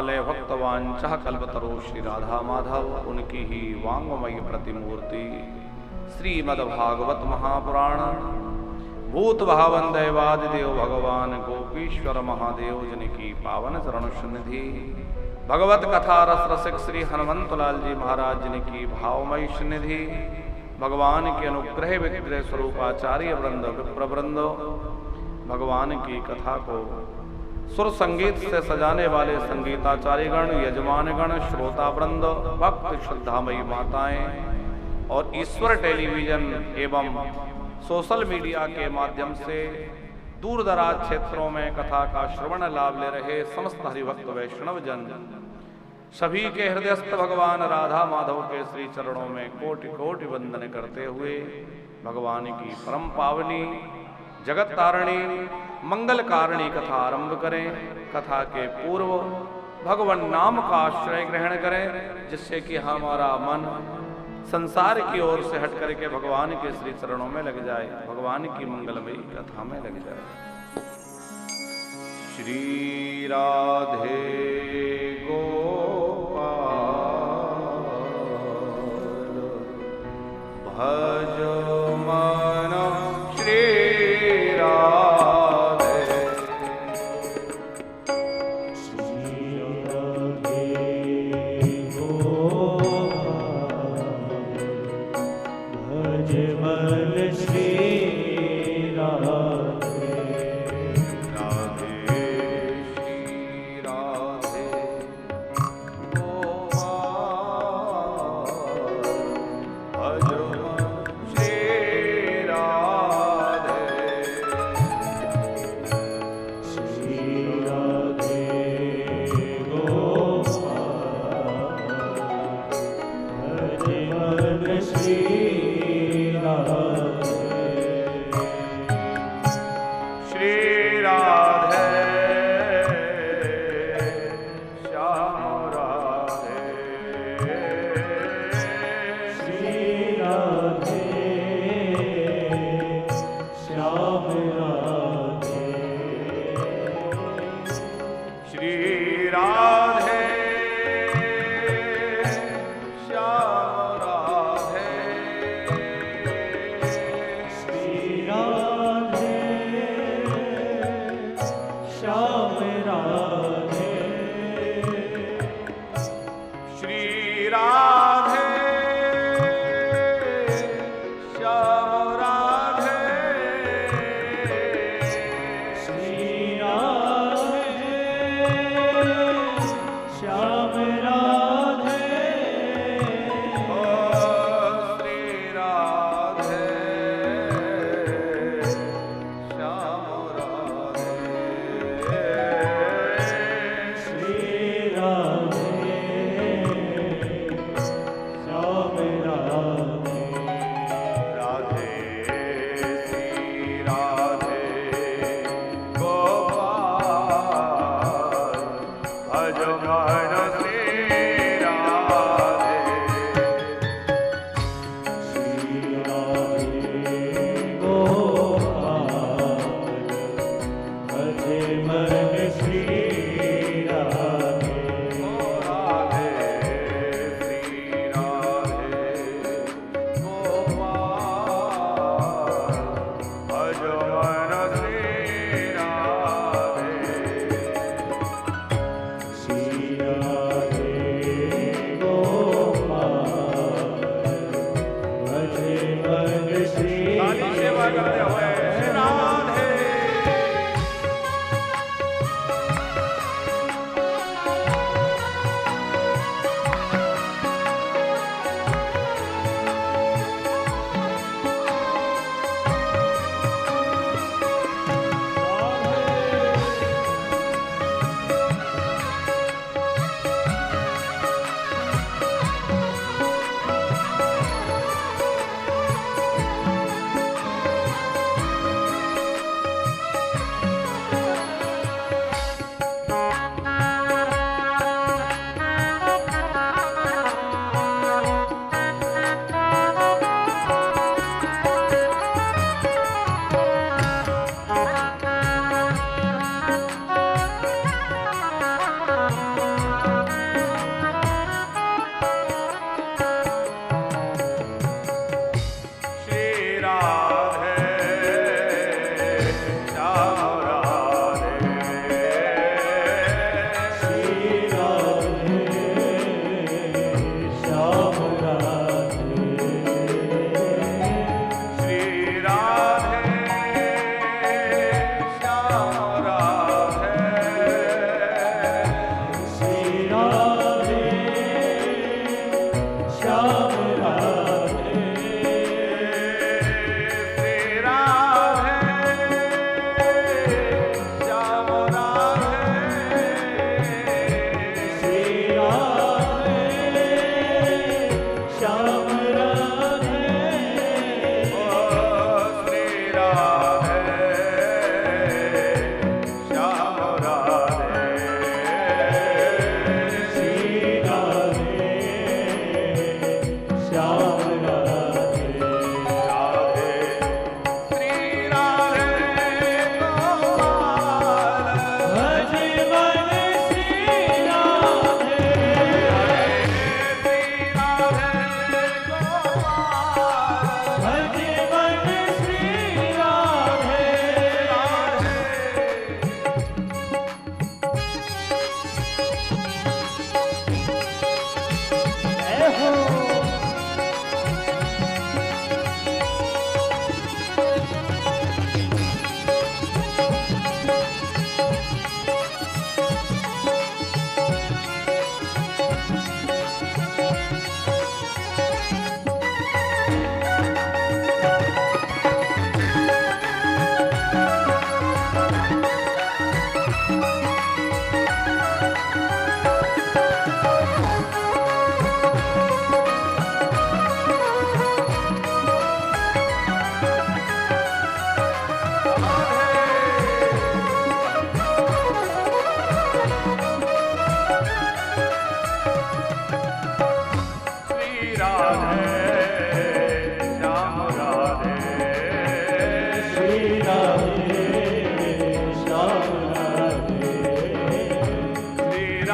करुणालय भक्तवांचः कल्पतरो श्री राधा माधव उनकी ही वांगमयी प्रतिमूर्ति श्रीमद्भागवत महापुराण भूत भावन दैवादिदेव भगवान गोपीश्वर महादेव जिनकी पावन चरण सन्निधि भगवत कथा रस रसिक श्री हनुमंतलाल जी महाराज जिनकी भावमयी सन्निधि भगवान के अनुग्रह विग्रह स्वरूपाचार्य वृंद विप्र वृंद भगवान की कथा को सुर संगीत से सजाने वाले संगीताचार्यगण यजमानगण श्रोता वृंद भक्त श्रद्धामयी माताएं और ईश्वर टेलीविजन एवं सोशल मीडिया के माध्यम से दूर दराज क्षेत्रों में कथा का श्रवण लाभ ले रहे समस्त हरिभक्त वैष्णव जन सभी के हृदयस्थ भगवान राधा माधव के श्री चरणों में कोटि कोटि वंदन करते हुए भगवान की परम पावनी जगत तारणी मंगल कारिणी कथा आरंभ करें। कथा के पूर्व भगवान नाम का आश्रय ग्रहण करें जिससे कि हमारा मन संसार की ओर से हट करके भगवान के श्री चरणों में लग जाए, भगवान की मंगलमयी कथा में लग जाए। श्री राधे गोपाल भज मन श्री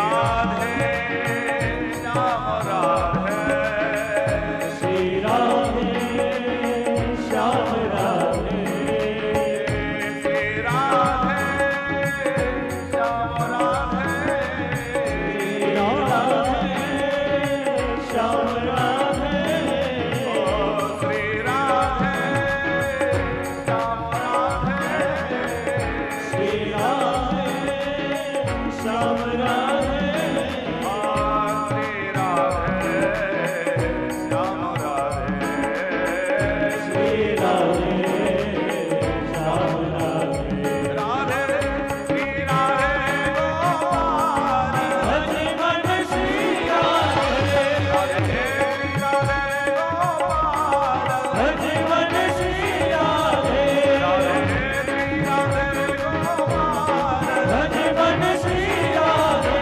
राधे श्याम राधे, श्री राधे श्याम राधे, श्री राधे श्याम राधे, श्याम राधे, ओ श्री राधे श्याम राधे, श्री राधे श्याम राधे, श्री राधे श्याम राधे, श्री राधे श्याम राधे, राधे श्री राधे गोपाल, भजे मन श्री राधे, राधे श्री राधे गोपाल, भजे मन श्री राधे, राधे श्री राधे गोपाल, भजे मन श्री राधे,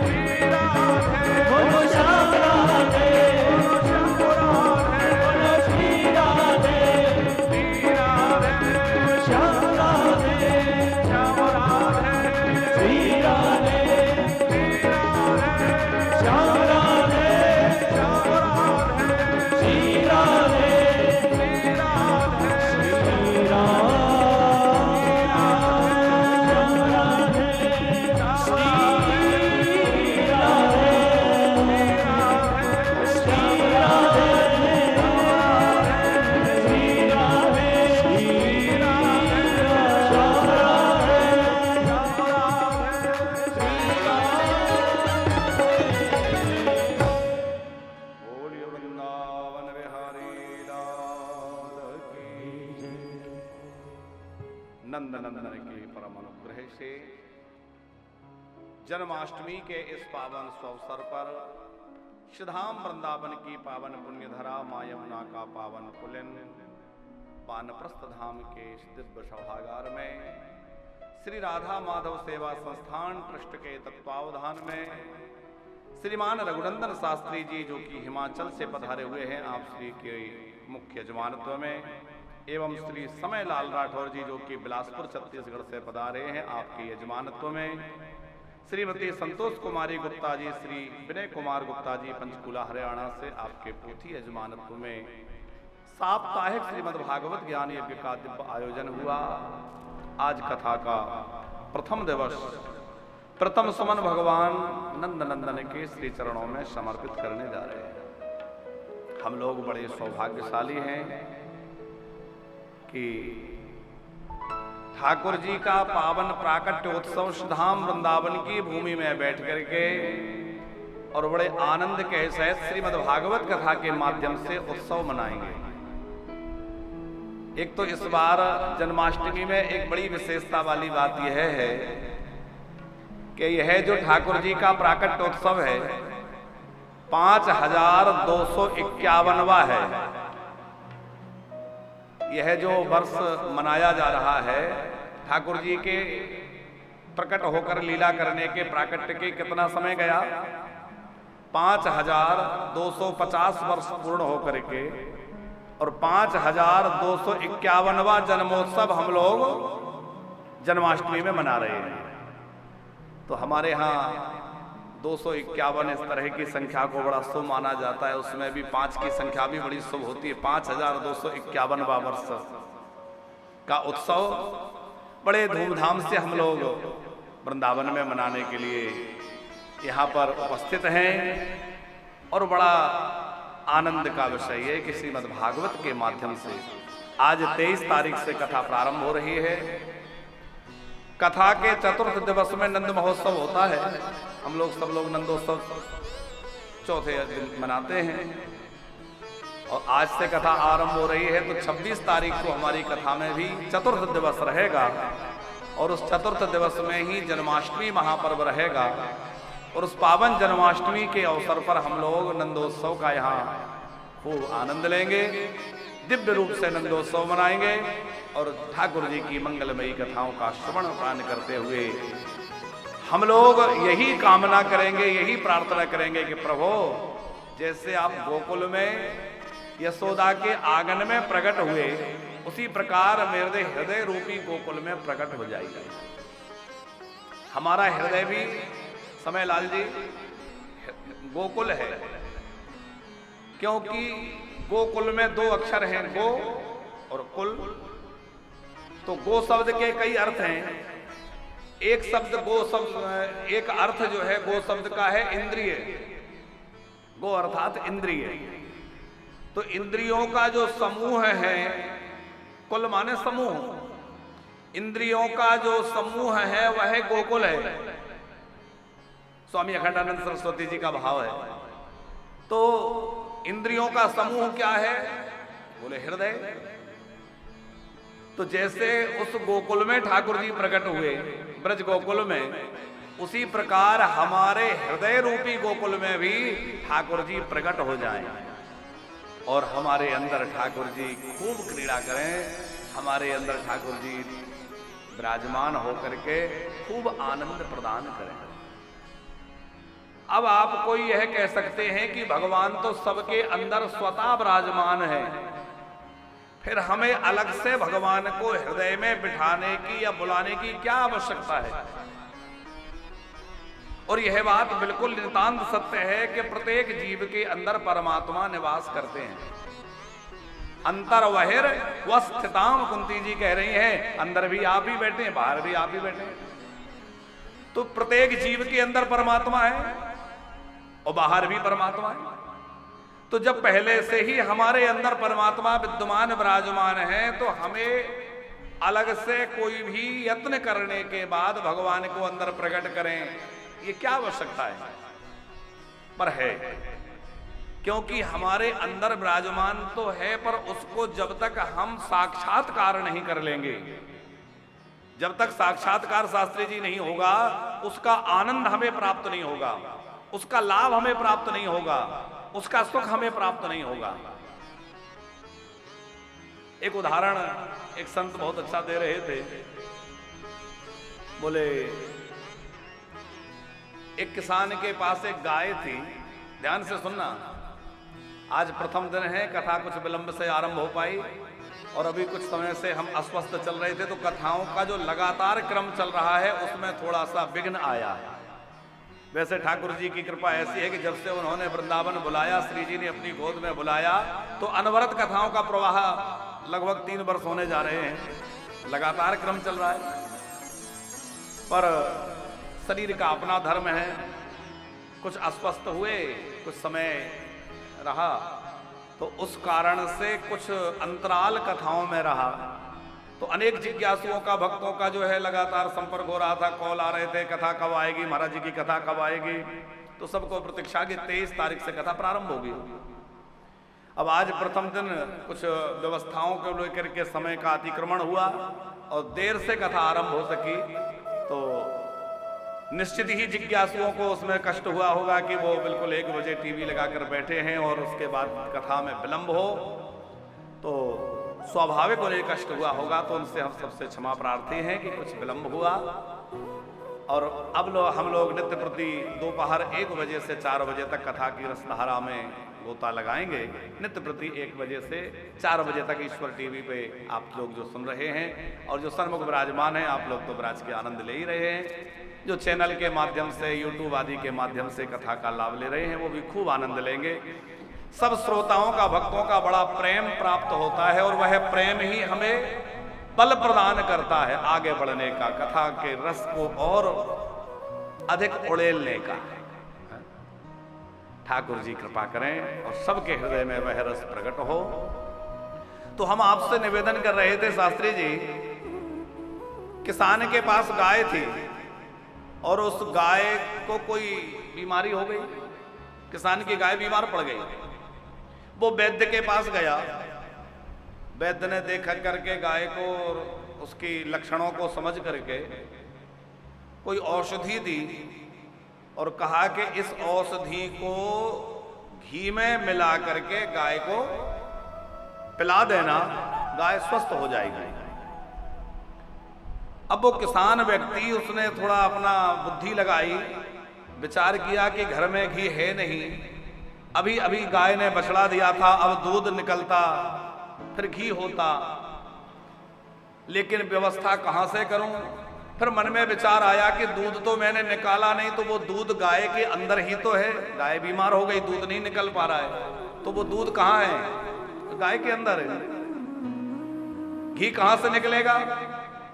श्री राधे बोलो श्याम राधे, श्याम राधे, बोलो श्री राधे, श्री राधे श्याम राधे, श्याम राधे, श्री राधे, श्री राधे श्याम राधे, श्याम राधे, श्री राधे, श्री राधे श्री बोलिए वृंदावन बिहारी लाल की जय। नंद नंदन के परम अनुग्रह से जन्माष्टमी के इस पावन अवसर पर श्रीधाम वृंदावन की पावन पुण्यधरा मां यमुना का पावन पुलिन वानप्रस्थ धाम के इस दिव्य सभागार में श्री राधा माधव सेवा संस्थान ट्रस्ट के तत्वावधान में श्रीमान रघुनंदन शास्त्री जी जो कि हिमाचल से पधारे हुए हैं आप श्री के मुख्य जमानत्व में, एवं श्री समय लाल राठौर जी जो कि बिलासपुर छत्तीसगढ़ से पधारे हैं आपके यजमानत्व में, श्रीमती संतोष कुमारी गुप्ता जी, श्री विनय कुमार गुप्ता जी पंचकूला हरियाणा से आपके पोथी यजमानत्व में साप्ताहिक श्रीमद् भागवत ज्ञान यज्ञ का दिव्य आयोजन हुआ। आज कथा का प्रथम दिवस प्रथम सुमन भगवान नंद नंदन के श्री चरणों में समर्पित करने जा रहे हैं। हम लोग बड़े सौभाग्यशाली हैं कि ठाकुर जी का पावन प्राकट्योत्सव श्रीधाम वृंदावन की भूमि में बैठ करके और बड़े आनंद के सहित श्रीमद् भागवत कथा के माध्यम से उत्सव मनाएंगे। एक तो इस बार जन्माष्टमी में एक बड़ी विशेषता वाली बात यह है कि यह जो ठाकुर जी का प्राकट्योत्सव है 5251वां है। यह जो वर्ष मनाया जा रहा है ठाकुर जी के प्रकट होकर लीला करने के प्राकट्य के कितना समय गया, 5250 वर्ष पूर्ण होकर के और 5251वां जन्मोत्सव हम लोग जन्माष्टमी में मना रहे हैं। तो हमारे यहाँ 251 इस तरह की संख्या को बड़ा शुभ माना जाता है, उसमें भी 5 की संख्या भी बड़ी शुभ होती है। 5251वां वर्ष का उत्सव बड़े धूमधाम से हम लोग वृंदावन में मनाने के लिए यहाँ पर उपस्थित हैं और बड़ा आनंद का विषय है कि श्रीमद् भागवत के माध्यम से आज 23 तारीख से कथा प्रारंभ हो रही है। कथा के चतुर्थ दिवस में नंद महोत्सव होता है। हम लोग सब लोग नंदोत्सव चौथे दिन मनाते हैं और आज से कथा आरंभ हो रही है। तो 26 तारीख को हमारी कथा में भी चतुर्थ दिवस रहेगा और उस चतुर्थ दिवस में ही जन्माष्टमी महापर्व रहेगा और उस पावन जन्माष्टमी के अवसर पर हम लोग नंदोत्सव का यहाँ खूब आनंद लेंगे, दिव्य रूप से नंदोत्सव मनाएंगे और ठाकुर जी की मंगलमयी कथाओं का श्रवण पान करते हुए हम लोग यही कामना करेंगे, यही प्रार्थना करेंगे कि प्रभु जैसे आप गोकुल में यशोदा के आंगन में प्रकट हुए उसी प्रकार मेरे हृदय रूपी गोकुल में प्रकट हो जाइए। हमारा हृदय भी समय लाल जी गोकुल है, क्योंकि गोकुल में दो अक्षर हैं, गो और कुल। तो गो शब्द के कई अर्थ हैं। एक शब्द गो शब्द, एक अर्थ जो है गो शब्द का है इंद्रिय, गो अर्थात इंद्रिय। तो इंद्रियों का जो समूह है, कुल माने समूह, इंद्रियों का जो समूह है वह गोकुल है। स्वामी अखंडानंद सरस्वती जी का भाव है। तो इंद्रियों का समूह क्या है? बोले हृदय। तो जैसे उस गोकुल में ठाकुर जी प्रकट हुए ब्रज गोकुल में, उसी प्रकार हमारे हृदय रूपी गोकुल में भी ठाकुर जी प्रकट हो जाएं और हमारे अंदर ठाकुर जी खूब क्रीड़ा करें, हमारे अंदर ठाकुर जी विराजमान होकर के खूब आनंद प्रदान करें। अब आप कोई यह कह सकते हैं कि भगवान तो सबके अंदर स्वतः विराजमान है, फिर हमें अलग से भगवान को हृदय में बिठाने की या बुलाने की क्या आवश्यकता है? और यह बात बिल्कुल नितांत सत्य है कि प्रत्येक जीव के अंदर परमात्मा निवास करते हैं। अंतर वहिर वस्थिताम, कुंती जी कह रही हैं, अंदर भी आप ही बैठे हैं, बाहर भी आप ही बैठे हैं। तो प्रत्येक जीव के अंदर परमात्मा है और बाहर भी परमात्मा है। तो जब पहले से ही हमारे अंदर परमात्मा विद्यमान विराजमान है, तो हमें अलग से कोई भी यत्न करने के बाद भगवान को अंदर प्रकट करें, ये क्या आवश्यकता है? पर है, क्योंकि हमारे अंदर विराजमान तो है, पर उसको जब तक हम साक्षात्कार नहीं कर लेंगे, जब तक साक्षात्कार शास्त्री जी नहीं होगा, उसका आनंद हमें प्राप्त नहीं होगा, उसका लाभ हमें प्राप्त नहीं होगा, उसका सुख हमें प्राप्त नहीं होगा। एक उदाहरण एक संत बहुत अच्छा दे रहे थे। बोले एक किसान के पास एक गाय थी। ध्यान से सुनना, आज प्रथम दिन है, कथा कुछ विलंब से आरंभ हो पाई और अभी कुछ समय से हम अस्वस्थ चल रहे थे, तो कथाओं का जो लगातार क्रम चल रहा है उसमें थोड़ा सा विघ्न आया है। वैसे ठाकुर जी की कृपा ऐसी है कि जब से उन्होंने वृंदावन बुलाया, श्री जी ने अपनी गोद में बुलाया, तो अनवरत कथाओं का प्रवाह लगभग 3 वर्ष होने जा रहे हैं, लगातार क्रम चल रहा है। पर शरीर का अपना धर्म है, कुछ अस्वस्थ हुए, कुछ समय रहा, तो उस कारण से कुछ अंतराल कथाओं में रहा। तो अनेक जिज्ञासुओं का, भक्तों का जो है लगातार संपर्क हो रहा था, कॉल आ रहे थे, कथा कब आएगी, महाराज जी की कथा कब आएगी। तो सबको प्रतीक्षा की 23 तारीख से कथा प्रारंभ होगी। अब आज प्रथम दिन कुछ व्यवस्थाओं को लेकर के समय का अतिक्रमण हुआ और देर से कथा आरंभ हो सकी, तो निश्चित ही जिज्ञासुओं को उसमें कष्ट हुआ होगा कि वो बिल्कुल 1 बजे टीवी लगाकर बैठे हैं और उसके बाद कथा में विलंब हो, तो स्वाभाविक उन्हें कष्ट हुआ होगा। तो उनसे हम सबसे क्षमा प्रार्थी हैं कि कुछ विलंब हुआ। और अब हम लोग नित्य प्रति दोपहर 1 बजे से 4 बजे तक कथा की रसधारा में गोता लगाएंगे। नित्य प्रति 1 बजे से 4 बजे तक ईश्वर टीवी पे आप लोग जो सुन रहे हैं और जो सन्मुख विराजमान हैं, आप लोग तो विराज के आनंद ले ही रहे हैं। जो चैनल के माध्यम से, यूट्यूब आदि के माध्यम से कथा का लाभ ले रहे हैं, वो भी खूब आनंद लेंगे। सब श्रोताओं का, भक्तों का बड़ा प्रेम प्राप्त होता है और वह प्रेम ही हमें बल प्रदान करता है आगे बढ़ने का, कथा के रस को और अधिक उड़ेलने का। ठाकुर जी कृपा करें और सबके हृदय में वह रस प्रकट हो। तो हम आपसे निवेदन कर रहे थे शास्त्री जी, किसान के पास गाय थी और उस गाय को कोई बीमारी हो गई, किसान की गाय बीमार पड़ गई। वो वैद्य के पास गया, वैद्य ने देखा करके गाय को और उसकी लक्षणों को समझ करके कोई औषधि दी और कहा कि इस औषधि को घी में मिला करके गाय को पिला देना, गाय स्वस्थ हो जाएगी। अब वो किसान व्यक्ति, उसने थोड़ा अपना बुद्धि लगाई, विचार किया कि घर में घी है नहीं, अभी अभी गाय ने बछड़ा दिया था, अब दूध निकलता फिर घी होता, लेकिन व्यवस्था कहां से करूं, फिर मन में विचार आया कि दूध तो मैंने निकाला नहीं, तो वो दूध गाय के अंदर ही तो है। गाय बीमार हो गई, दूध नहीं निकल पा रहा है, तो वो दूध कहाँ है? गाय के अंदर है। घी कहां से निकलेगा?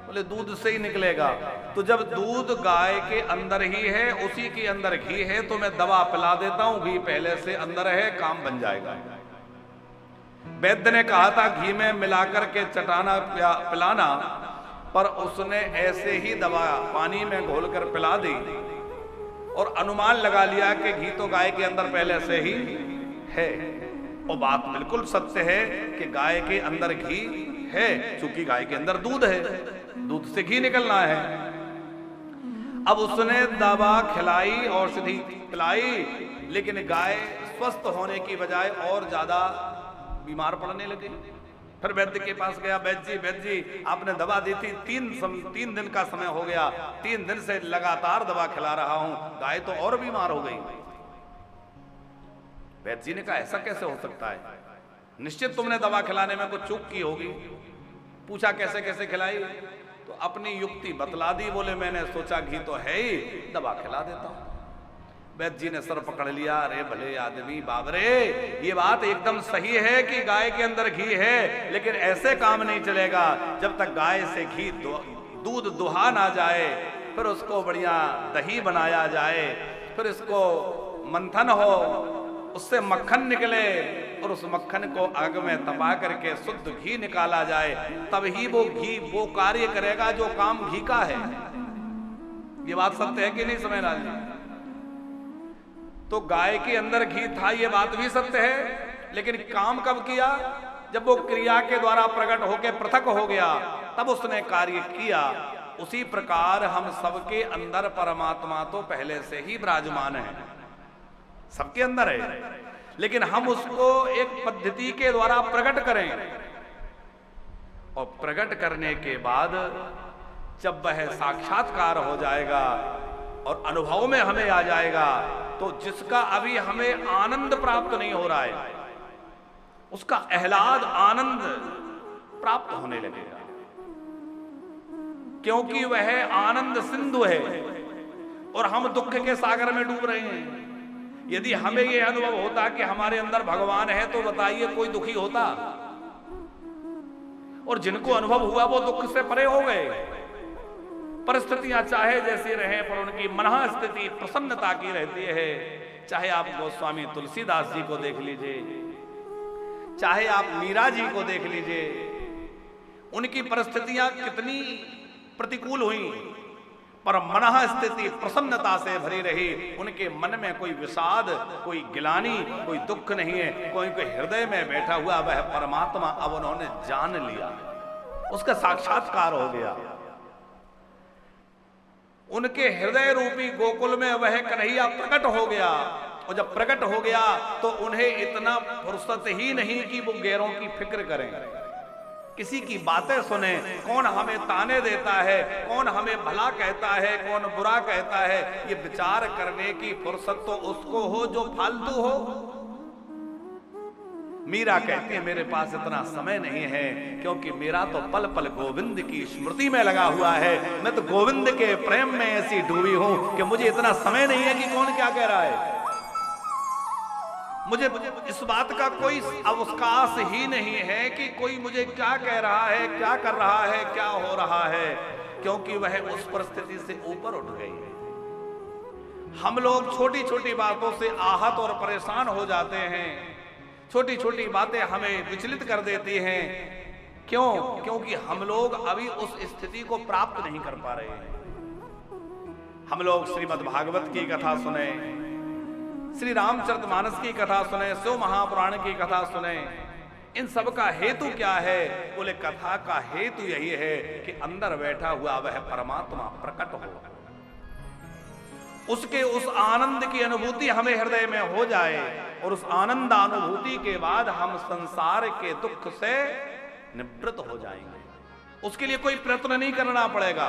बोले दूध से ही निकलेगा। तो जब दूध गाय के अंदर ही है, उसी के अंदर घी है, तो मैं दवा पिला देता हूं, घी पहले से अंदर है, काम बन जाएगा। वैद्य ने कहा था घी में मिलाकर के चटाना पिलाना, पर उसने ऐसे ही दवा पानी में घोलकर पिला दी और अनुमान लगा लिया कि घी तो गाय के अंदर पहले से ही है। और बात बिल्कुल सत्य है कि गाय के अंदर घी है, चूंकि गाय के अंदर दूध है, दूध से घी निकलना है। अब उसने दवा खिलाई, औषधि पिलाई, लेकिन गाय स्वस्थ होने की बजाय और ज्यादा बीमार पड़ने लगी। फिर वैद्य के पास गया, वैद्य जी आपने दवा दी थी, 3 दिन का समय हो गया, 3 दिन से लगातार दवा खिला रहा हूं, गाय तो और बीमार हो गई। वैद्य जी ने कहा ऐसा कैसे हो सकता है, निश्चित तुमने दवा खिलाने में कुछ चूक की होगी। पूछा कैसे कैसे खिलाई, तो अपनी युक्ति बतला दी। बोले मैंने सोचा घी तो है ही, दवा खिला देता हूं। वैद्य जी ने सर पकड़ लिया, अरे भले आदमी बाबरे, ये बात एकदम सही है कि गाय के अंदर घी है, लेकिन ऐसे काम नहीं चलेगा। जब तक गाय से घी दूध दुहा ना जाए, फिर उसको बढ़िया दही बनाया जाए, फिर इसको मंथन हो, उससे मक्खन निकले और उस मक्खन को आग में तपा करके शुद्ध घी निकाला जाए, तब ही वो घी वो कार्य करेगा जो काम घी का है। ये बात सत्य है कि नहीं समझलाल जी? तो गाय के अंदर घी था, ये बात भी सत्य है, लेकिन काम कब किया? जब वो क्रिया के द्वारा प्रकट होकर पृथक हो गया, तब उसने कार्य किया। उसी प्रकार हम सबके अंदर परमात्मा तो पहले से ही विराजमान है, सबके अंदर है, लेकिन हम उसको एक पद्धति के द्वारा प्रकट करें, और प्रकट करने के बाद जब वह साक्षात्कार हो जाएगा और अनुभव में हमें आ जाएगा, तो जिसका अभी हमें आनंद प्राप्त नहीं हो रहा है, उसका आह्लाद आनंद प्राप्त होने लगेगा, क्योंकि वह आनंद सिंधु है और हम दुख के सागर में डूब रहे हैं। यदि हमें यह अनुभव होता कि हमारे अंदर भगवान है, तो बताइए कोई दुखी होता? और जिनको अनुभव हुआ वो दुख से परे हो गए। परिस्थितियां चाहे जैसी रहे, पर उनकी मनः स्थिति प्रसन्नता की रहती है। चाहे आप गोस्वामी तुलसीदास जी को देख लीजिए, चाहे आप मीरा जी को देख लीजिए, उनकी परिस्थितियां कितनी प्रतिकूल हुई, पर मनः स्थिति प्रसन्नता से भरी रही। उनके मन में कोई विषाद, कोई गिलानी, कोई दुख नहीं है। कोई हृदय में बैठा हुआ वह परमात्मा अब उन्होंने जान लिया, उसका साक्षात्कार हो गया। उनके हृदय रूपी गोकुल में वह कन्हैया प्रकट हो गया, और जब प्रकट हो गया तो उन्हें इतना फुर्सत ही नहीं कि वो गैरों की फिक्र करें, किसी की बातें सुने। कौन हमें ताने देता है, कौन हमें भला कहता है, कौन बुरा कहता है, ये विचार करने की फुर्सत तो उसको हो जो फालतू हो। मीरा कहती है मेरे पास इतना समय नहीं है, क्योंकि मेरा तो पल पल गोविंद की स्मृति में लगा हुआ है। मैं तो गोविंद के प्रेम में ऐसी डूबी हूं कि मुझे इतना समय नहीं है कि कौन क्या कह रहा है। मुझे इस बात का कोई अवकाश ही नहीं है कि कोई मुझे क्या कह रहा है, क्या कर रहा है, क्या हो रहा है, क्योंकि वह उस परिस्थिति से ऊपर उठ गई है। हम लोग छोटी छोटी बातों से आहत और परेशान हो जाते हैं, छोटी छोटी बातें हमें विचलित कर देती हैं। क्यों? क्योंकि हम लोग अभी उस स्थिति को प्राप्त नहीं कर पा रहे हैं। हम लोग श्रीमद् भागवत की कथा सुने, श्री रामचरितमानस की कथा सुने, शिव महापुराण की कथा सुने, इन सब का हेतु क्या है? बोले कथा का हेतु यही है कि अंदर बैठा हुआ वह परमात्मा प्रकट हो, उसके उस आनंद की अनुभूति हमें हृदय में हो जाए, और उस आनंद अनुभूति के बाद हम संसार के दुख से निवृत्त हो जाएंगे। उसके लिए कोई प्रयत्न नहीं करना पड़ेगा।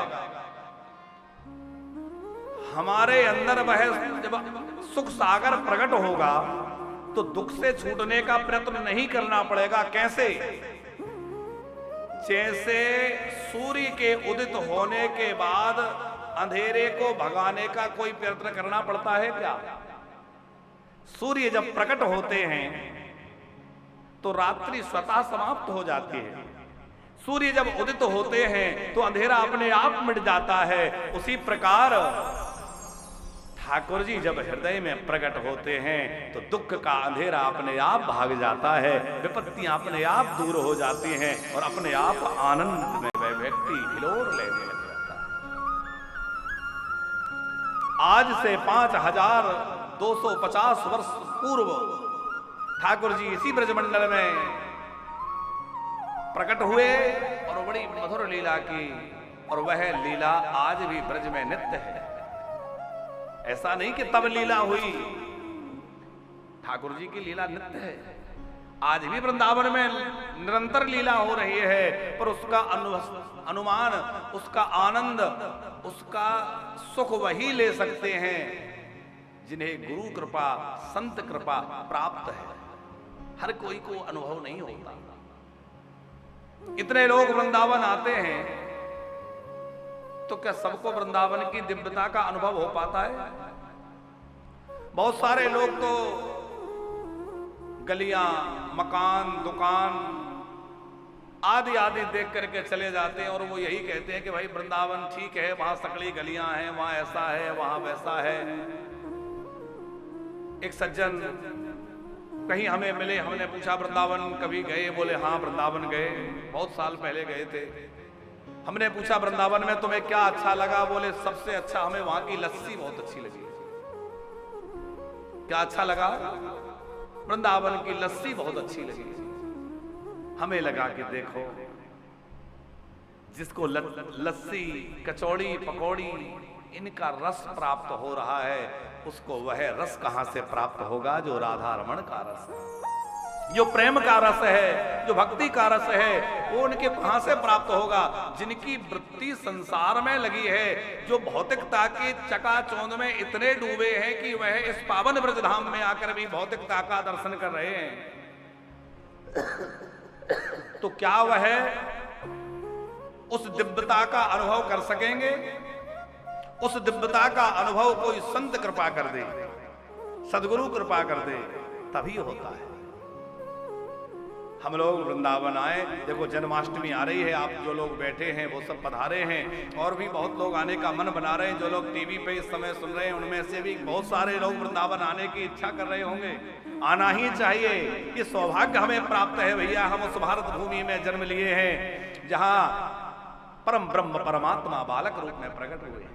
हमारे अंदर वह जब सुख सागर प्रकट होगा तो दुख से छूटने का प्रयत्न नहीं करना पड़ेगा। कैसे? जैसे सूर्य के उदित होने के बाद अंधेरे को भगाने का कोई प्रयत्न करना पड़ता है क्या? सूर्य जब प्रकट होते हैं तो रात्रि स्वतः समाप्त हो जाती है। सूर्य जब उदित होते हैं तो अंधेरा अपने आप मिट जाता है। उसी प्रकार ठाकुर जी जब हृदय में प्रकट होते हैं तो दुख का अंधेरा अपने आप भाग जाता है, विपत्तियां अपने आप दूर हो जाती हैं और अपने आप आनंद में वह व्यक्ति हिलोर लेने लग जाता है। आज से 5250 वर्ष पूर्व ठाकुर जी इसी ब्रजमंडल में प्रकट हुए और बड़ी मधुर लीला की, और वह लीला आज भी ब्रज में नित्य है। ऐसा नहीं कि तब लीला हुई, ठाकुर जी की लीला नित्य है। आज भी वृंदावन में निरंतर लीला हो रही है, पर उसका अनुमान, उसका आनंद, उसका सुख वही ले सकते हैं जिन्हें गुरु कृपा, संत कृपा प्राप्त है। हर कोई को अनुभव नहीं होता। इतने लोग वृंदावन आते हैं तो क्या सबको वृंदावन की दिव्यता का अनुभव हो पाता है? बहुत सारे लोग तो गलियां, मकान, दुकान आदि आदि देख करके चले जाते हैं और वो यही कहते हैं कि भाई वृंदावन ठीक है, वहां सकली गलियां हैं, वहां ऐसा है, वहां वैसा है। एक सज्जन कहीं हमें मिले, हमने पूछा वृंदावन कभी गए? बोले हाँ वृंदावन गए, बहुत साल पहले गए थे। हमने पूछा वृंदावन में तुम्हें क्या अच्छा लगा? बोले सबसे अच्छा हमें वहां की लस्सी बहुत अच्छी लगी। क्या अच्छा लगा? वृंदावन की लस्सी बहुत अच्छी लगी। हमें लगा कि देखो, जिसको लस्सी, कचौड़ी, पकौड़ी इनका रस प्राप्त हो रहा है, उसको वह रस कहां से प्राप्त होगा जो राधा रमण का रस है, जो प्रेम का रस है, जो भक्ति का रस है, वो उनके कहां से प्राप्त होगा? जिनकी वृत्ति संसार में लगी है, जो भौतिकता के चकाचौंध में इतने डूबे हैं कि वह इस पावन ब्रजधाम में आकर भी भौतिकता का दर्शन कर रहे हैं, तो क्या वह उस दिव्यता का अनुभव कर सकेंगे? उस दिव्यता का अनुभव कोई संत कृपा कर दे, सदगुरु कृपा कर दे, तभी होता है। हम लोग वृंदावन आए, देखो जन्माष्टमी आ रही है, आप जो लोग बैठे हैं वो सब पधारे हैं, और भी बहुत लोग आने का मन बना रहे हैं। जो लोग टीवी पे इस समय सुन रहे हैं उनमें से भी बहुत सारे लोग वृंदावन आने की इच्छा कर रहे होंगे। आना ही चाहिए, ये सौभाग्य हमें प्राप्त है भैया। हम उस भारत भूमि में जन्म लिए हैं जहां परम ब्रह्म परमात्मा बालक रूप में प्रकट हुए,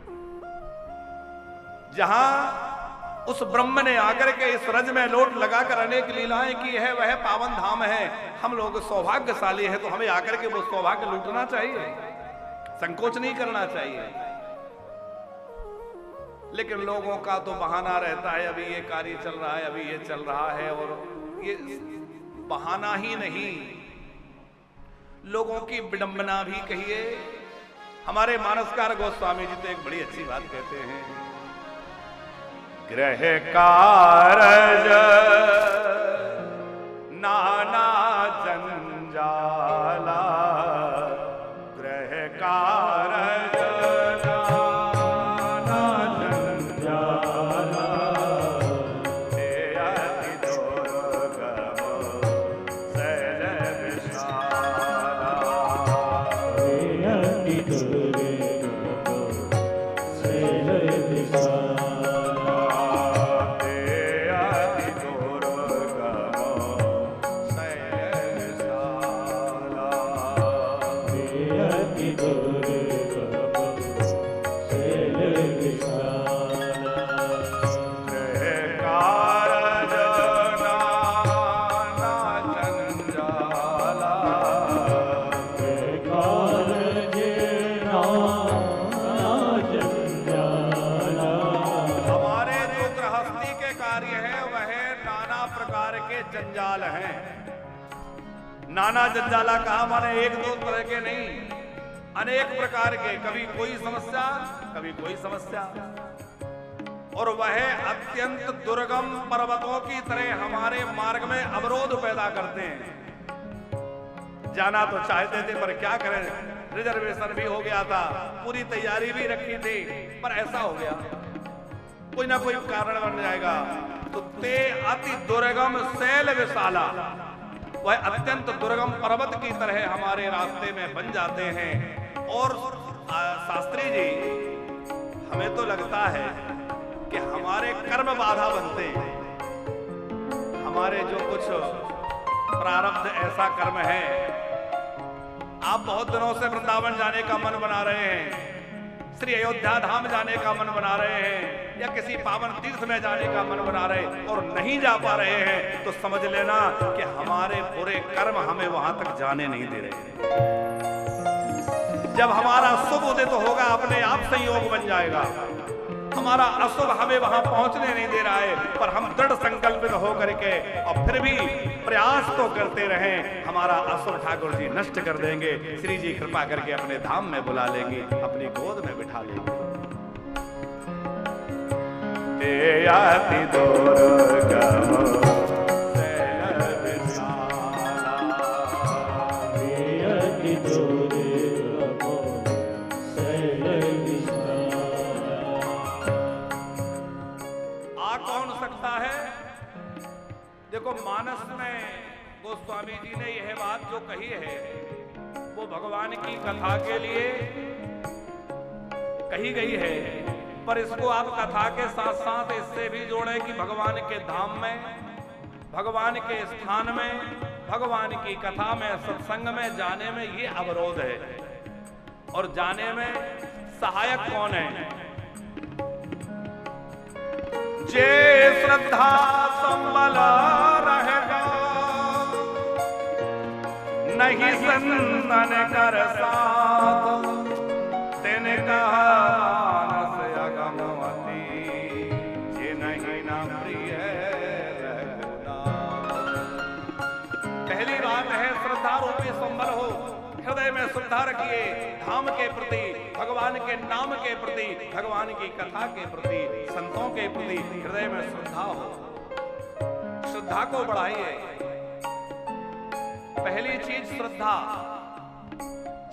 जहां उस ब्रह्म ने आकर के इस रज में लोट लगाकर अनेक लीलाएं की है, वह पावन धाम है। हम लोग सौभाग्यशाली हैं, तो हमें आकर के वो सौभाग्य लूटना चाहिए, संकोच नहीं करना चाहिए। लेकिन लोगों का तो बहाना रहता है, अभी ये कार्य चल रहा है, अभी ये चल रहा है, और ये बहाना ही नहीं, लोगों की विडंबना भी कहिए। हमारे मानसकार गोस्वामी जी तो एक बड़ी अच्छी बात कहते हैं, ग्रह कारज नाना जंजाला, ग्रह कारज नाना जंजाला, हे अति दुर्गम सहज विशाला, हे अति दुर्गम सहज विशाला, जंजाल हैं। नाना जंजाला कहा माने एक दो तरह के नहीं, अनेक प्रकार के, कभी कोई समस्या, कभी कोई समस्या, और वह अत्यंत दुर्गम पर्वतों की तरह हमारे मार्ग में अवरोध पैदा करते हैं। जाना तो चाहते थे पर क्या करें, रिजर्वेशन भी हो गया था, पूरी तैयारी भी रखी थी, पर ऐसा हो गया, कोई ना कोई कारण बन जाएगा। तो ते अति दुर्गम शैल विशाला, वह अत्यंत दुर्गम पर्वत की तरह हमारे रास्ते में बन जाते हैं। और शास्त्री जी, हमें तो लगता है कि हमारे कर्म बाधा बनते हैं, हमारे जो कुछ प्रारब्ध ऐसा कर्म है। आप बहुत दिनों से वृंदावन जाने का मन बना रहे हैं, श्री अयोध्या धाम जाने का मन बना रहे हैं, या किसी पावन तीर्थ में जाने का मन बना रहे हैं और नहीं जा पा रहे हैं, तो समझ लेना कि हमारे बुरे कर्म हमें वहां तक जाने नहीं दे रहे। जब हमारा शुभ उदित होगा, अपने आप संयोग बन जाएगा। हमारा अशुभ हमें वहां पहुंचने नहीं दे रहा है, पर हम दृढ़ संकल्पित होकर के और फिर भी प्रयास तो करते रहें, हमारा अशुभ ठाकुर जी नष्ट कर देंगे। श्री जी कृपा करके अपने धाम में बुला लेंगे, अपनी गोद में बिठा लेंगे। अति दुर्गम शैल विशाला, अति दुर्गम शैल विशाला। आ कौन सकता है? देखो, मानस में गोस्वामी जी ने यह बात जो कही है वो भगवान की कथा के लिए कही गई है, पर इसको आप कथा के साथ साथ इससे भी जोड़ें कि भगवान के धाम में, भगवान के स्थान में, भगवान की कथा में, सत्संग में जाने में ये अवरोध है। और जाने में सहायक कौन है? जे श्रद्धा संबल रहेगा, नहीं संतन कर साथ, तेने कहा मानस अगमवती, जे नहीं ना प्रिय रघुनाथ। पहली बात है, श्रद्धा रूपी संबल हो, हृदय में श्रद्धा रखिए धाम के प्रति, भगवान के नाम के प्रति, भगवान की कथा के प्रति, संतों के प्रति हृदय में श्रद्धा हो। श्रद्धा को बढ़ाइए। पहली चीज श्रद्धा।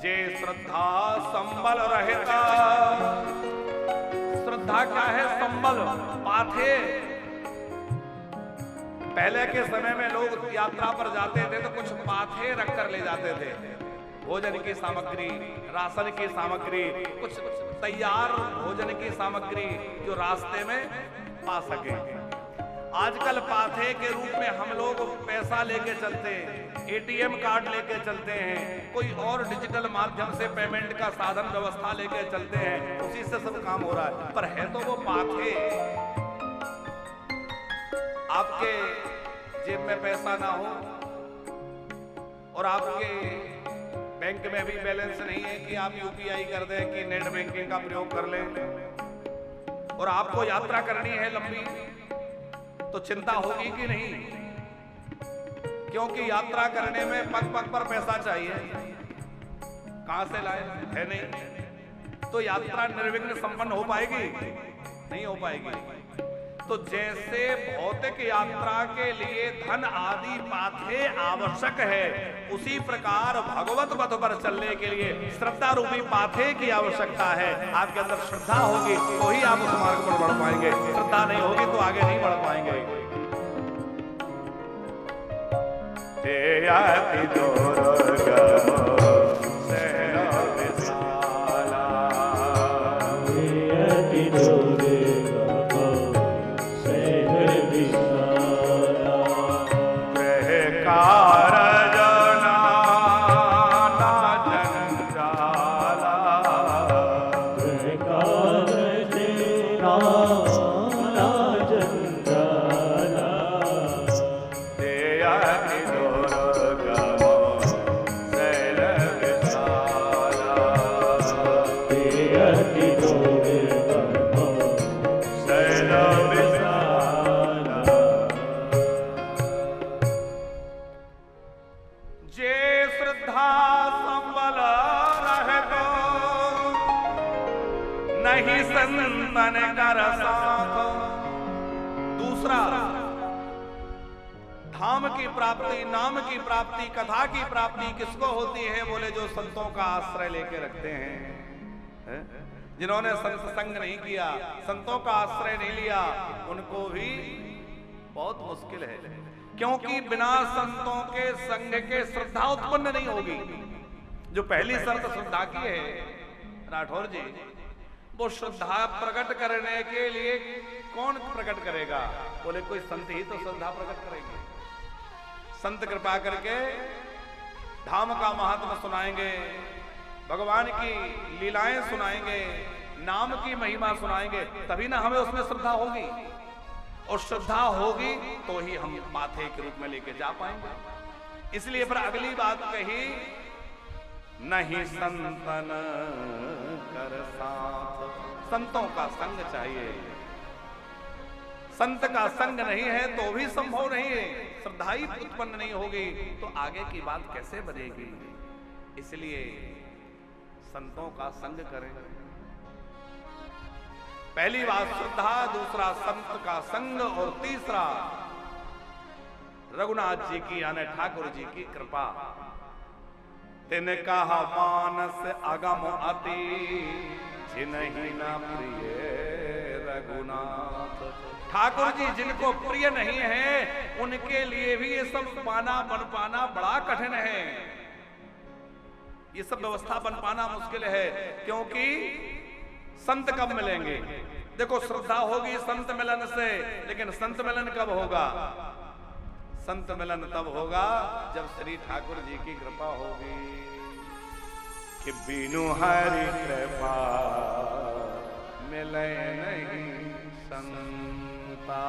जे श्रद्धा संबल रहेगा। श्रद्धा क्या है? संबल, पाथे। पहले के समय में लोग यात्रा पर जाते थे तो कुछ पाथे रख कर ले जाते थे, भोजन की सामग्री, राशन की सामग्री, कुछ तैयार भोजन की सामग्री जो रास्ते में पा सके। आजकल पाथे के रूप में हम लोग पैसा लेके चलते हैं, एटीएम कार्ड लेके चलते हैं, कोई और डिजिटल माध्यम से पेमेंट का साधन व्यवस्था लेके चलते हैं, उसी से सब काम हो रहा है। पर है तो वो पाथे। आपके जेब में पैसा ना हो और आपके बैंक में भी बैलेंस नहीं है कि आप यूपीआई कर दें, कि नेट बैंकिंग का प्रयोग कर लें, और आपको यात्रा करनी है लंबी, तो चिंता होगी कि नहीं? क्योंकि यात्रा करने में पग पग पर पैसा चाहिए, कहां से लाए? है नहीं, तो यात्रा निर्विघ्न संपन्न हो पाएगी? नहीं हो पाएगी। तो जैसे भौतिक यात्रा के लिए धन आदि पाथे आवश्यक है, उसी प्रकार भगवत पथ पर चलने के लिए श्रद्धा रूपी पाथे की आवश्यकता है। आपके अंदर श्रद्धा होगी तो ही आप उस मार्ग पर बढ़ पाएंगे, श्रद्धा नहीं होगी तो आगे नहीं बढ़ पाएंगे। अति दुर्गम शैल विशाला, अति दुर्गम शैल विशाला। ग्रह कारज नाना जंजाला, ग्रह कारज नाना जंजाला। अति दुर्गम धाम की प्राप्ति, नाम की प्राप्ति, कथा की प्राप्ति किसको होती है? बोले जो संतों का आश्रय लेके रखते हैं, जिन्होंने संत संग नहीं किया, संतों का आश्रय नहीं लिया, उनको भी बहुत मुश्किल है। क्योंकि बिना संतों के संग के श्रद्धा उत्पन्न नहीं होगी। जो पहली शर्त श्रद्धा की है राठौर जी, वो श्रद्धा प्रकट करने के लिए कौन प्रकट करेगा? बोले कोई संत ही तो श्रद्धा प्रकट करेंगे। संत कृपा करके धाम का महात्मा सुनाएंगे, भगवान की लीलाएं सुनाएंगे, नाम की महिमा सुनाएंगे, तभी ना हमें उसमें श्रद्धा होगी। और श्रद्धा होगी तो ही हम माथे के रूप में लेके जा पाएंगे। इसलिए फिर अगली बात कही, नहीं संतन कर साथ, संतों का संग चाहिए। संत का संग नहीं है तो भी संभव नहीं है, श्रद्धा ही उत्पन्न नहीं होगी तो आगे की बात कैसे बनेगी? इसलिए संतों का संग करें। पहली बात श्रद्धा, दूसरा संत का संग, और तीसरा रघुनाथ जी की यानी ठाकुर जी की कृपा। तिन कहा मानस अगम अति, जिन्हीं ना प्रिय रघुनाथ। ठाकुर जी जिनको प्रिय नहीं है उनके लिए भी ये सब पाना बन पाना बड़ा कठिन है। ये सब व्यवस्था बन पाना मुश्किल है, क्योंकि संत कब मिलेंगे? देखो श्रद्धा होगी संत मिलन से, लेकिन संत मिलन कब होगा? संत मिलन तब होगा जब श्री ठाकुर जी की कृपा होगी। कि बिनु हरि कृपा मिले नहीं संता,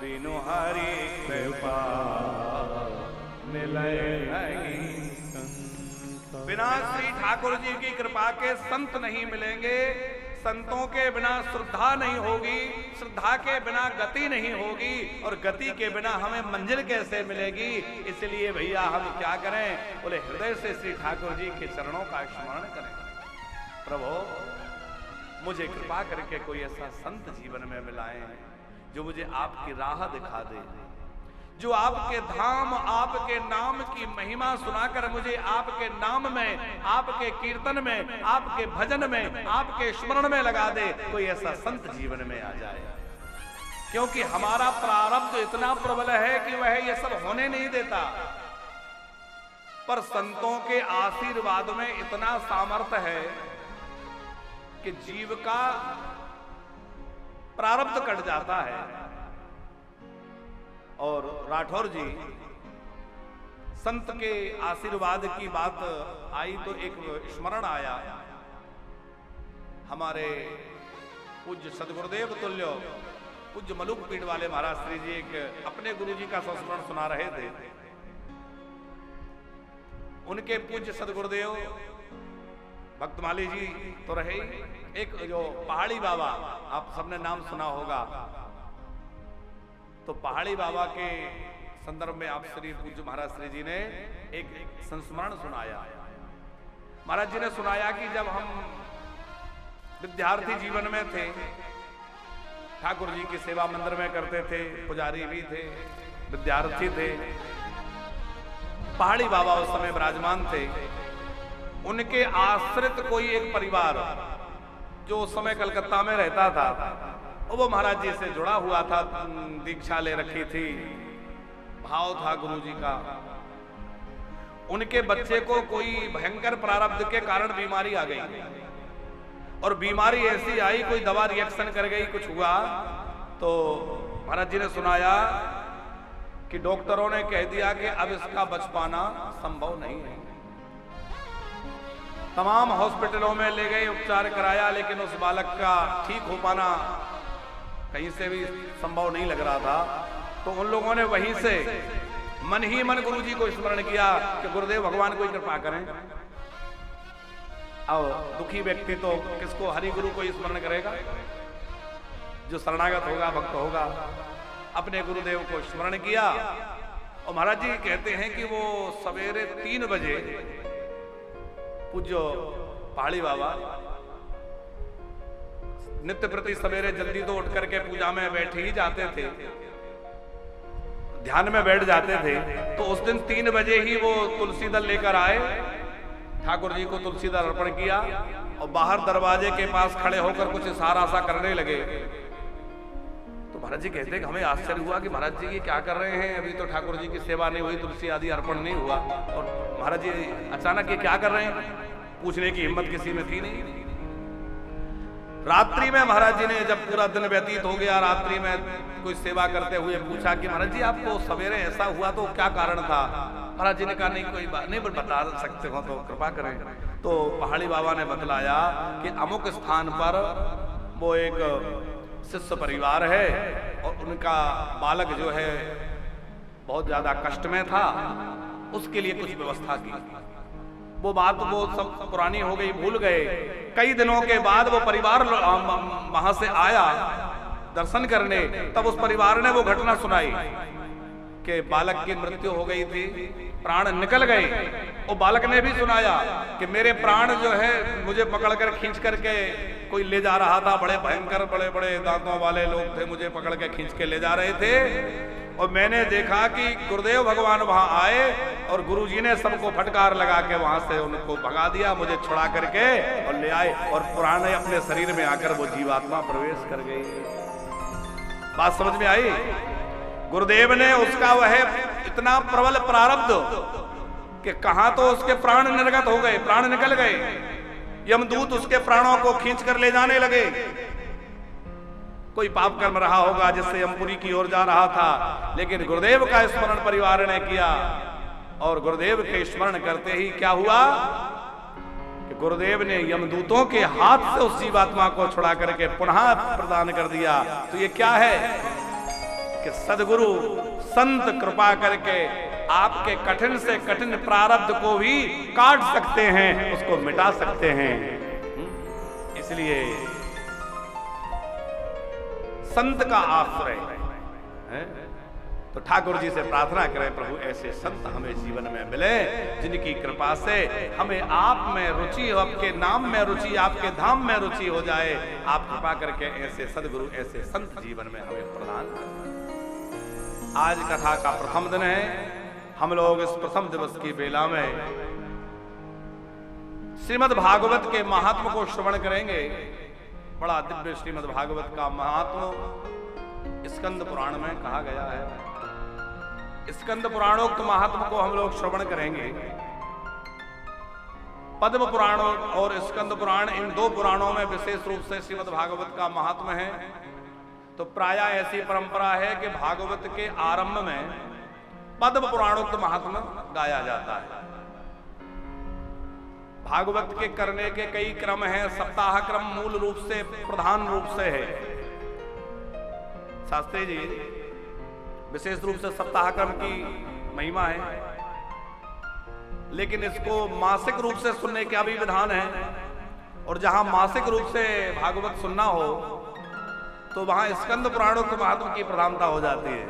बिनु हरि कृपा मिले नहीं संता। बिना श्री ठाकुर जी की कृपा के संत नहीं मिलेंगे। संतों के बिना श्रद्धा नहीं होगी, श्रद्धा के बिना गति नहीं होगी, और गति के बिना हमें मंजिल कैसे मिलेगी? इसलिए भैया हम क्या करें? बोले हृदय से श्री ठाकुर जी के चरणों का स्मरण करें। प्रभु मुझे कृपा करके कोई ऐसा संत जीवन में मिलाए जो मुझे आपकी राह दिखा दे, जो आपके धाम, आपके नाम की महिमा सुनाकर मुझे आपके नाम में, आपके कीर्तन में, आपके भजन में, आपके स्मरण में लगा दे। कोई ऐसा संत जीवन में आ जाए, क्योंकि हमारा प्रारब्ध इतना प्रबल है कि वह ये सब होने नहीं देता। पर संतों के आशीर्वाद में इतना सामर्थ्य है कि जीव का प्रारब्ध कट जाता है। और राठौर जी संत के आशीर्वाद की बात आई तो एक स्मरण आया। हमारे पूज्य सदगुरुदेव तुल्य पूज्य मलुक पीठ वाले महाराज श्री जी एक अपने गुरु जी का संस्मरण सुना रहे थे। उनके पूज्य सदगुरुदेव भक्तमाली जी तो रहे, एक जो पहाड़ी बाबा, आप सबने नाम सुना होगा, तो पहाड़ी बाबा के संदर्भ में आप श्री पूज्य महाराज श्री जी ने एक संस्मरण सुनाया। महाराज जी ने सुनाया कि जब हम विद्यार्थी जीवन में थे, ठाकुर जी की सेवा मंदिर में करते थे, पुजारी भी थे, विद्यार्थी थे। पहाड़ी बाबा उस समय विराजमान थे। उनके आश्रित कोई एक परिवार जो उस समय कलकत्ता में रहता था, वो महाराज जी से जुड़ा हुआ था, दीक्षा ले रखी थी, भाव था गुरु जी का। उनके बच्चे को कोई भयंकर प्रारब्ध के कारण बीमारी आ गई, और बीमारी ऐसी आई, कोई दवा रिएक्शन कर गई, कुछ हुआ। तो महाराज जी ने सुनाया कि डॉक्टरों ने कह दिया कि अब इसका बच पाना संभव नहीं है। तमाम हॉस्पिटलों में ले गए, उपचार कराया, लेकिन उस बालक का ठीक हो पाना कहीं से भी संभव नहीं लग रहा था। तो उन लोगों ने वहीं से मन ही मन गुरु जी को स्मरण किया कि गुरुदेव भगवान कोई कृपा करें। अब दुखी व्यक्ति तो किसको, हरि गुरु को स्मरण करेगा, जो शरणागत होगा, भक्त होगा। अपने गुरुदेव को स्मरण किया, और महाराज जी कहते हैं कि वो सवेरे 3 बजे पूज्य पहाड़ी बाबा नित्य प्रति सवेरे जल्दी तो उठ करके पूजा में बैठ ही जाते थे। ध्यान में बैठ जाते थे। तो उस दिन 3 बजे ही वो तुलसी दल लेकर आए, ठाकुर जी को तुलसी दल अर्पण किया और बाहर दरवाजे के पास खड़े होकर कुछ इशारा सा करने लगे। तो महाराज जी कहते कि हमें आश्चर्य हुआ कि महाराज जी ये क्या कर रहे हैं, अभी तो ठाकुर जी की सेवा नहीं हुई, तुलसी आदि अर्पण नहीं हुआ, और महाराज जी अचानक ये क्या कर रहे हैं, पूछने की हिम्मत किसी में थी नहीं। रात्रि में महाराज जी ने जब पूरा दिन व्यतीत हो गया, रात्रि में कोई सेवा करते हुए पूछा कि महाराज जी आपको सवेरे ऐसा हुआ तो क्या कारण था। महाराज जी ने कहा नहीं कोई बात नहीं, बता सकते हो तो कृपा करें। तो पहाड़ी बाबा ने बतलाया कि अमुक स्थान पर वो एक शिष्य परिवार है और उनका बालक जो है बहुत ज्यादा कष्ट में था, उसके लिए कुछ व्यवस्था की। वो बात वो सब पुरानी हो गई, भूल गए। कई दिनों के बाद वो परिवार वहां से आया दर्शन करने, तब उस परिवार ने वो घटना सुनाई कि बालक की मृत्यु हो गई थी, प्राण निकल गए। और बालक ने भी सुनाया कि मेरे प्राण जो है मुझे पकड़कर खींच करके कोई ले जा रहा था, बड़े भयंकर बड़े बड़े दांतों वाले लोग थे, मुझे पकड़ के खींच के ले जा रहे थे। और मैंने देखा कि गुरुदेव भगवान वहां आए और गुरुजी ने सबको फटकार लगा के वहां से उनको भगा दिया, मुझे छुड़ा करके और ले आए, और पुराने अपने शरीर में आकर वो जीवात्मा प्रवेश कर गई। बात समझ में आई? गुरुदेव ने उसका वह इतना प्रबल प्रारब्ध कि कहां तो उसके प्राण निर्गत हो गए, प्राण निकल गए, यमदूत उसके प्राणों को खींच कर ले जाने लगे। कोई पाप कर्म रहा होगा जिससे यमपुरी की ओर जा रहा था, लेकिन गुरुदेव का स्मरण परिवार ने किया, और गुरुदेव के स्मरण करते ही क्या हुआ कि गुरुदेव ने यमदूतों के हाथ से उस जीवात्मा को छुड़ा करके पुनः प्रदान कर दिया। तो ये क्या है कि सदगुरु संत कृपा करके आपके कठिन से कठिन प्रारब्ध को भी काट सकते हैं, उसको मिटा सकते हैं। इसलिए संत का आश्रय है। तो ठाकुर जी से प्रार्थना करें, प्रभु ऐसे संत हमें जीवन में मिले जिनकी कृपा से हमें आप में रुचि हो, आपके नाम में रुचि, आपके धाम में रुचि हो जाए। आप कृपा करके ऐसे सदगुरु ऐसे संत जीवन में हमें प्रदान करें। आज कथा का प्रथम दिन है। हम लोग इस प्रथम दिवस की बेला में श्रीमद् भागवत के महात्म को श्रवण करेंगे। बड़ा दिव्य श्रीमद् भागवत का महात्म स्कंद पुराण में कहा गया है। स्कंद पुराणोक्त महात्म को हम लोग श्रवण करेंगे। पद्म पुराण और स्कंद पुराण, इन 2 पुराणों में विशेष रूप से श्रीमद् भागवत का महात्म है। तो प्रायः ऐसी परंपरा है कि भागवत के आरंभ में पद्म पुराणोक्त महात्म गाया जाता है। भागवत के करने के कई क्रम हैं। सप्ताह क्रम मूल रूप से प्रधान रूप से है। शास्त्री जी विशेष रूप से सप्ताह क्रम की महिमा है, लेकिन इसको मासिक रूप से सुनने का भी विधान है। और जहां मासिक रूप से भागवत सुनना हो तो वहां स्कंद पुराणोक्त महात्म की प्रधानता हो जाती है।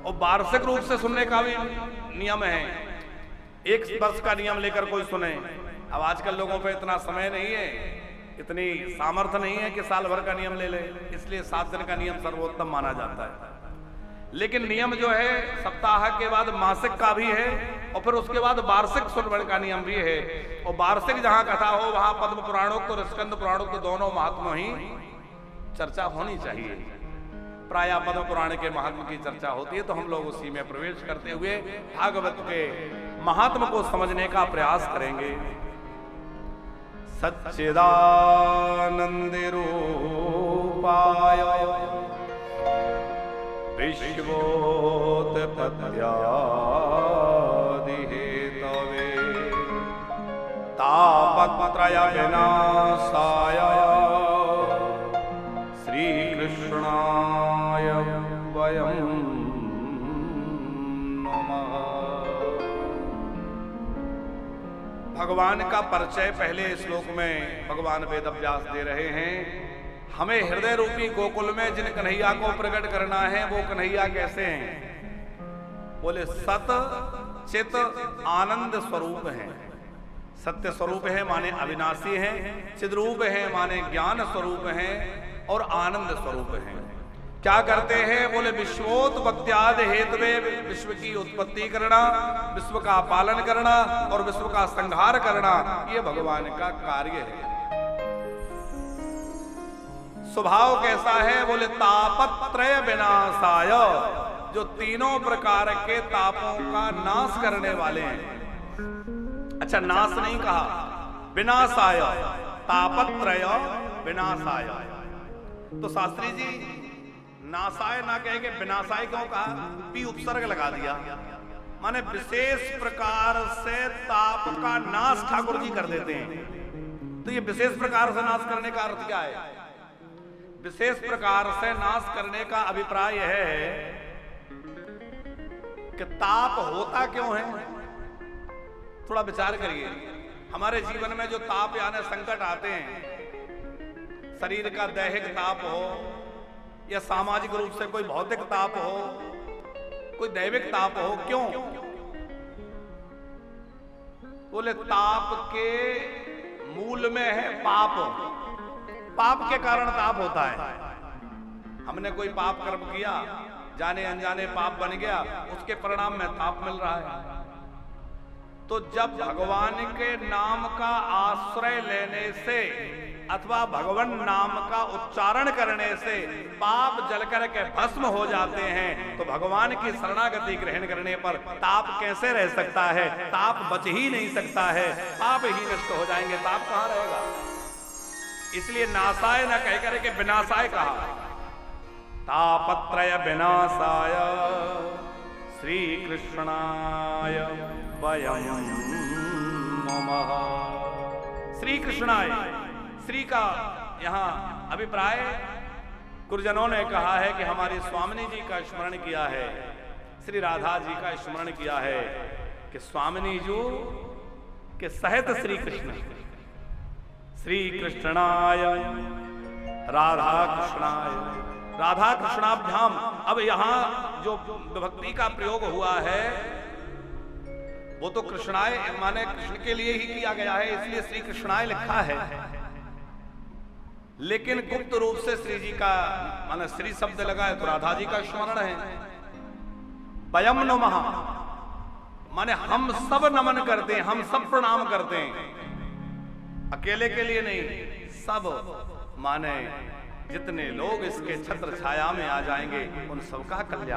और वार्षिक रूप से सुनने का भी नियम है। 1 वर्ष का नियम लेकर कोई सुने। अब आजकल लोगों पे इतना समय नहीं है, इतनी सामर्थ्य नहीं है कि साल भर का नियम ले ले, इसलिए 7 दिन का नियम सर्वोत्तम माना जाता है। लेकिन नियम जो है सप्ताह के बाद मासिक का भी है, और फिर उसके बाद वार्षिक श्रवण का नियम भी है। और वार्षिक जहां कथा हो वहां पद्म पुराणोक्त और स्कंद पुराणोक्त दोनों महात्मा ही चर्चा होनी चाहिए। प्रायः पद्म पुराण के महात्म की चर्चा होती है, तो हम लोग उसी में प्रवेश करते हुए भागवत के महात्म को समझने का प्रयास करेंगे। सच्चिदानंद रूपाय विश्वोत्पत्त्यादि हेतवे तापत्रय विनाशाय श्री कृष्णाय वयं नमः। भगवान का परिचय पहले श्लोक में भगवान वेदव्यास दे रहे हैं। हमें हृदय रूपी गोकुल में जिन कन्हैया को प्रकट करना है वो कन्हैया कैसे हैं? बोले सत चित आनंद स्वरूप हैं। सत्य स्वरूप है माने अविनाशी हैं, चिद्रूप है माने ज्ञान स्वरूप हैं, और आनंद स्वरूप हैं। क्या करते हैं? बोले विश्वोत्पत्त्यादि हेतवे, विश्व की उत्पत्ति करना, विश्व का पालन करना और विश्व का संहार करना, ये भगवान का कार्य है। स्वभाव कैसा है? बोले तापत्रय विनाशाय, जो तीनों प्रकार के तापों का नाश करने वाले हैं। अच्छा, नाश नहीं कहा, विनाशाय, तापत्रय विनाशाय। तो शास्त्री जी नाशाय ना कह के विनाशाय क्यों कहा? पी उपसर्ग लगा दिया, माने विशेष प्रकार से ताप का नाश ठाकुर जी कर देते हैं। तो ये विशेष प्रकार से नाश करने का अर्थ क्या है? विशेष प्रकार से नाश करने का अभिप्राय है कि ताप होता क्यों है? थोड़ा विचार करिए। हमारे जीवन में जो ताप यानी संकट आते हैं, शरीर का दैहिक ताप हो या सामाजिक रूप से कोई भौतिक ताप हो, कोई दैविक ताप हो, क्यों? बोले ताप के मूल में है पाप। पाप के कारण ताप होता है। हमने कोई पाप कर्म किया, जाने अनजाने पाप बन गया, उसके परिणाम में ताप मिल रहा है। तो जब भगवान के नाम का आश्रय लेने से अथवा भगवान नाम का उच्चारण करने से पाप जलकर के भस्म हो जाते हैं, तो भगवान की शरणागति ग्रहण करने पर ताप कैसे रह सकता है? ताप बच ही नहीं सकता है, पाप ही नष्ट हो जाएंगे, ताप कहां रहेगा? इसलिए नाशाय न कह करके विनाशाय कहा। तापत्रय विनाशाय श्री कृष्णाय वयं नमः। श्री कृष्णाय, श्री का यहां अभिप्राय गुरुजनों ने कहा है कि हमारी स्वामिनी जी का स्मरण किया है, श्री राधा जी का स्मरण किया है कि स्वामिनी जी के सहित श्री कृष्ण, श्री कृष्णाय राधा कृष्णाय, राधा कृष्णाभ्याम। अब यहां जो विभक्ति का प्रयोग हुआ है वो तो कृष्णाय माने कृष्ण के लिए ही किया गया है, इसलिए श्री कृष्णाय लिखा है। लेकिन गुप्त रूप से श्री जी का माने श्री शब्द लगा है तो राधा जी का स्मरण है। वयम नमः माने हम सब नमन करते हैं, हम सब प्रणाम करते हैं, अकेले के लिए नहीं, सब माने जितने लोग इसके छत्र छाया में आ जाएंगे उन सबका कल्याण।